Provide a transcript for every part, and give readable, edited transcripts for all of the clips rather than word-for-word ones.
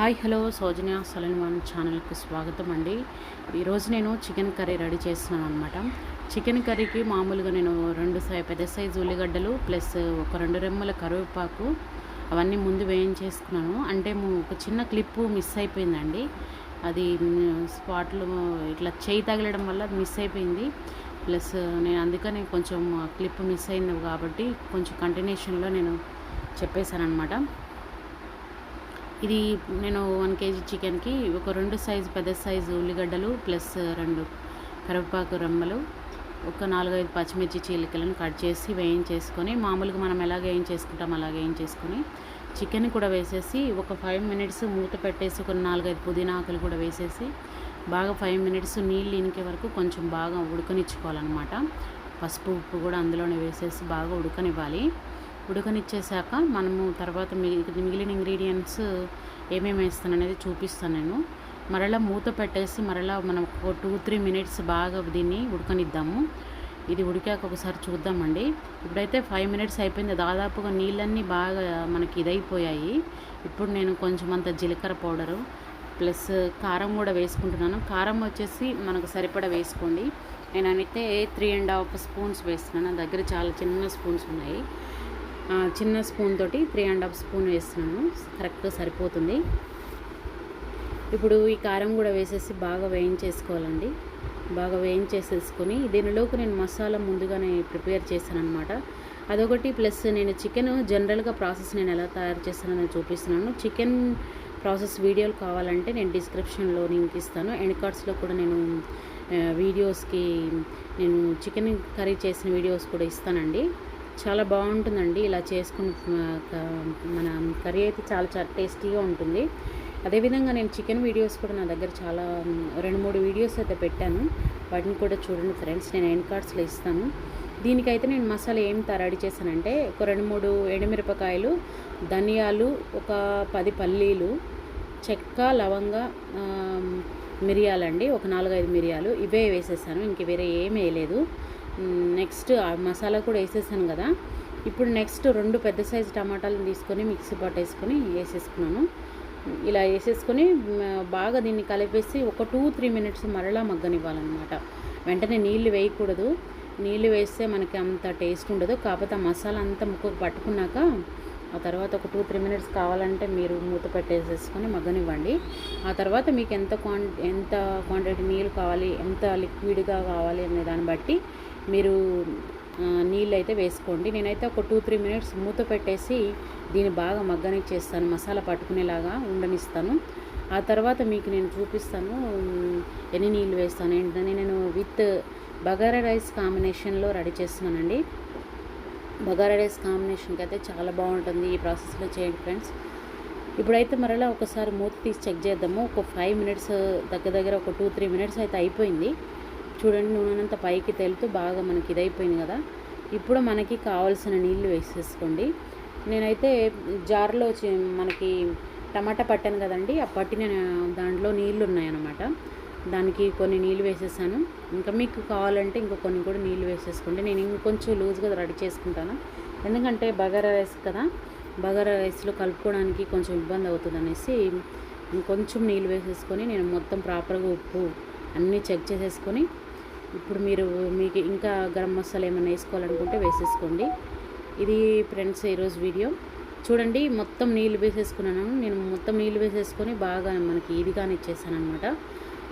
Hi hello సౌజన్య సలన్ one ఛానల్కి స్వాగతం అండి. ఈరోజు నేను చికెన్ కర్రీ రెడీ చేస్తున్నాను అనమాట. చికెన్ కర్రీకి మామూలుగా నేను పెద్ద సైజు ఉల్లిగడ్డలు ప్లస్ ఒక 2 రెమ్మల కరివేపాకు అవన్నీ ముందు వేయించేసుకున్నాను. అంటే ఒక చిన్న క్లిప్పు మిస్ అయిపోయిందండి. అది స్పాట్లో ఇట్లా చేయి తగలడం వల్ల అది మిస్ అయిపోయింది. ప్లస్ నేను అందుకని కొంచెం క్లిప్ మిస్ అయింది కాబట్టి కొంచెం కంటిన్యూషన్లో నేను చెప్పేశాను అనమాట. ఇది నేను 1 కేజీ చికెన్కి ఒక పెద్ద సైజు ఉల్లిగడ్డలు ప్లస్ 2 కరివేపాకు రెమ్మలు, ఒక 4-5 పచ్చిమిర్చి చీలికలను కట్ చేసి వేయించేసుకొని, మామూలుగా మనం ఎలాగ వేయించేసుకుంటాం అలాగ వేయించేసుకొని చికెన్ కూడా వేసేసి ఒక 5 మినిట్స్ మూత పెట్టేసి ఒక 4-5 పుదీనా ఆకులు కూడా వేసేసి బాగా 5 మినిట్స్ నీళ్ళు ఇనికే వరకు కొంచెం బాగా ఉడకనిచ్చుకోవాలన్నమాట. పసుపు ఉప్పు కూడా అందులోనే వేసేసి బాగా ఉడకనిచ్చేసాక మనము తర్వాత మిగిలిన ఇంగ్రీడియంట్స్ ఏమేమి వేస్తాను అనేది చూపిస్తాను నేను. మరలా మూత పెట్టేసి మరలా మనం ఒక 2-3 మినిట్స్ బాగా దీన్ని ఉడకనిద్దాము. ఇది ఉడికాక ఒకసారి చూద్దామండి. ఇప్పుడైతే 5 మినిట్స్ అయిపోయింది. దాదాపుగా నీళ్ళన్నీ బాగా మనకి ఇదైపోయాయి. ఇప్పుడు నేను కొంచెం అంత జీలకర్ర పౌడరు ప్లస్ కారం కూడా వేసుకుంటున్నాను. కారం వచ్చేసి మనకు సరిపడా వేసుకోండి. నేనైతే 3.5 స్పూన్స్ వేస్తున్నాను. నా దగ్గర చాలా చిన్న స్పూన్స్ ఉన్నాయి. చిన్న స్పూన్ తోటి 3.5 స్పూన్ వేస్తున్నాను. కరెక్ట్గా సరిపోతుంది. ఇప్పుడు ఈ కారం కూడా వేసేసి బాగా వేయించేసుకోవాలండి. బాగా వేయించేసేసుకొని దీనిలోకి నేను మసాలా ముందుగానే ప్రిపేర్ చేశాను అనమాట. అదొకటి ప్లస్ నేను చికెన్ జనరల్గా ప్రాసెస్ నేను ఎలా తయారు చేస్తానని చూపిస్తున్నాను. చికెన్ ప్రాసెస్ వీడియోలు కావాలంటే నేను డిస్క్రిప్షన్లో లింక్ ఇస్తాను. ఎండ్ కార్డ్స్లో కూడా నేను వీడియోస్కి నేను చికెన్ కర్రీ చేసిన వీడియోస్ కూడా ఇస్తానండి. చాలా బాగుంటుందండి ఇలా చేసుకుని మన కర్రీ అయితే చాలా టేస్టీగా ఉంటుంది. అదేవిధంగా నేను చికెన్ వీడియోస్ కూడా నా దగ్గర చాలా 2-3 వీడియోస్ అయితే పెట్టాను. వాటిని కూడా చూడండి ఫ్రెండ్స్, నేను ఎండ్ కార్డ్స్లో ఇస్తాను. దీనికైతే నేను మసాలా ఏం రెడీ చేశానంటే ఒక 2-3 ఎండుమిరపకాయలు, ధనియాలు, ఒక 10 పల్లీలు, చెక్క, లవంగ, మిరియాలండి, ఒక 4-5 మిరియాలు ఇవే వేసేసాను. ఇంక వేరే ఏమీ వేయలేదు. నెక్స్ట్ ఆ మసాలా కూడా వేసేసాను కదా. ఇప్పుడు నెక్స్ట్ 2 పెద్ద సైజు టమాటాలను తీసుకొని మిక్సీ పట్టేసుకొని వేసేసుకున్నాను. ఇలా వేసేసుకొని బాగా దీన్ని కలిపేసి ఒక 2-3 మినిట్స్ మరలా మగ్గనివ్వాలన్నమాట. వెంటనే నీళ్ళు వేయకూడదు. నీళ్ళు వేస్తే మనకి అంత టేస్ట్ ఉండదు. కాకపోతే ఆ మసాలా అంతా ముక్కకు పట్టుకున్నాక ఆ తర్వాత ఒక 2-3 మినిట్స్ కావాలంటే మీరు మూత పెట్టేసేసుకొని మగ్గనివ్వండి. ఆ తర్వాత మీకు ఎంత క్వాంటిటీ నీళ్ళు కావాలి, ఎంత లిక్విడ్గా కావాలి అనే దాన్ని బట్టి మీరు నీళ్ళు అయితే వేసుకోండి. నేనైతే ఒక 2-3 మినిట్స్ మూత పెట్టేసి దీన్ని బాగా మగ్గనిచ్చేస్తాను. మసాలా పట్టుకునేలాగా ఉండనిస్తాను. ఆ తర్వాత మీకు నేను చూపిస్తాను ఎన్ని నీళ్ళు వేస్తాను ఏంటని. నేను విత్ బగారా రైస్ కాంబినేషన్లో రెడీ చేస్తున్నానండి. బగారా రైస్ కాంబినేషన్కి అయితే చాలా బాగుంటుంది. ఈ ప్రాసెస్లో చేయండి ఫ్రెండ్స్. ఇప్పుడైతే మరలా ఒకసారి మూత తీసి చెక్ చేద్దాము. ఒక 5 మినిట్స్ దగ్గర ఒక 2-3 మినిట్స్ అయితే అయిపోయింది. చూడండి, నూనెనంతా పైకి తేలుతూ బాగా మనకి ఇదైపోయింది కదా. ఇప్పుడు మనకి కావాల్సిన నీళ్ళు వేసేసుకోండి. నేనైతే జార్లో మనకి టమాటా పట్టాను కదండి, ఆ పట్టిన దాంట్లో నీళ్ళు ఉన్నాయన్నమాట. దానికి కొన్ని నీళ్ళు వేసేసాను. ఇంకా మీకు కావాలంటే ఇంకో కొన్ని కూడా నీళ్ళు వేసేసుకోండి. నేను ఇంకొంచెం లూజ్గా రెడీ చేసుకుంటాను. ఎందుకంటే బగారా రైస్ కదా, బగారా రైస్లో కలుపుకోవడానికి కొంచెం ఇబ్బంది అవుతుంది అనేసి ఇంకొంచెం నీళ్ళు వేసేసుకొని నేను మొత్తం ప్రాపర్గా ఉప్పు అన్నీ చెక్ చేసేసుకొని ఇప్పుడు మీకు ఇంకా గరం మసాలా ఏమైనా వేసుకోవాలనుకుంటే వేసేసుకోండి. ఇది ఫ్రెండ్స్ ఈరోజు వీడియో. చూడండి, మొత్తం నీళ్ళు వేసేసుకున్నాను. నేను మొత్తం నీళ్ళు వేసేసుకొని బాగా మనకి ఇదిగానే ఇచ్చేసాను అనమాట.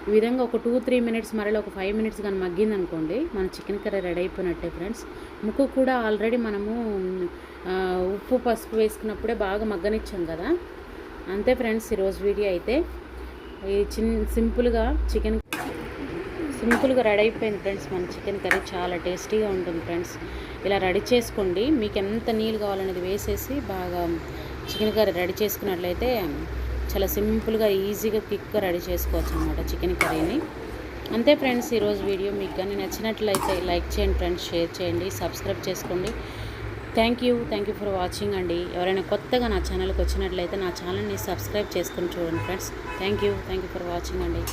ఈ విధంగా ఒక 2-3 మినిట్స్ మరలా ఒక 5 మినిట్స్ కానీ మగ్గిందనుకోండి మన చికెన్ కర్రీ రెడీ అయిపోయినట్టే ఫ్రెండ్స్. ముక్కు కూడా ఆల్రెడీ మనము ఉప్పు పసుపు వేసుకున్నప్పుడే బాగా మగ్గనిచ్చాం కదా. అంతే ఫ్రెండ్స్ ఈరోజు వీడియో అయితే. సింపుల్గా రెడీ అయిపోయింది ఫ్రెండ్స్. మన చికెన్ కర్రీ చాలా టేస్టీగా ఉంటుంది ఫ్రెండ్స్. ఇలా రెడీ చేసుకోండి. మీకు ఎంత నీళ్ళు కావాలనేది వేసేసి బాగా చికెన్ కర్రీ రెడీ చేసుకున్నట్లయితే చాలా సింపుల్గా ఈజీగా క్విక్గా రెడీ చేసుకోవచ్చు అన్నమాట చికెన్ కర్రీని. అంతే ఫ్రెండ్స్ ఈరోజు వీడియో. మీకు కానీ నచ్చినట్లయితే లైక్ చేయండి ఫ్రెండ్స్, షేర్ చేయండి, సబ్స్క్రైబ్ చేసుకోండి. థ్యాంక్ యూ ఫర్ వాచింగ్ అండి. ఎవరైనా కొత్తగా నా ఛానల్కి వచ్చినట్లయితే నా ఛానల్ని సబ్స్క్రైబ్ చేసుకొని చూడండి friends. Thank you for watching అండి.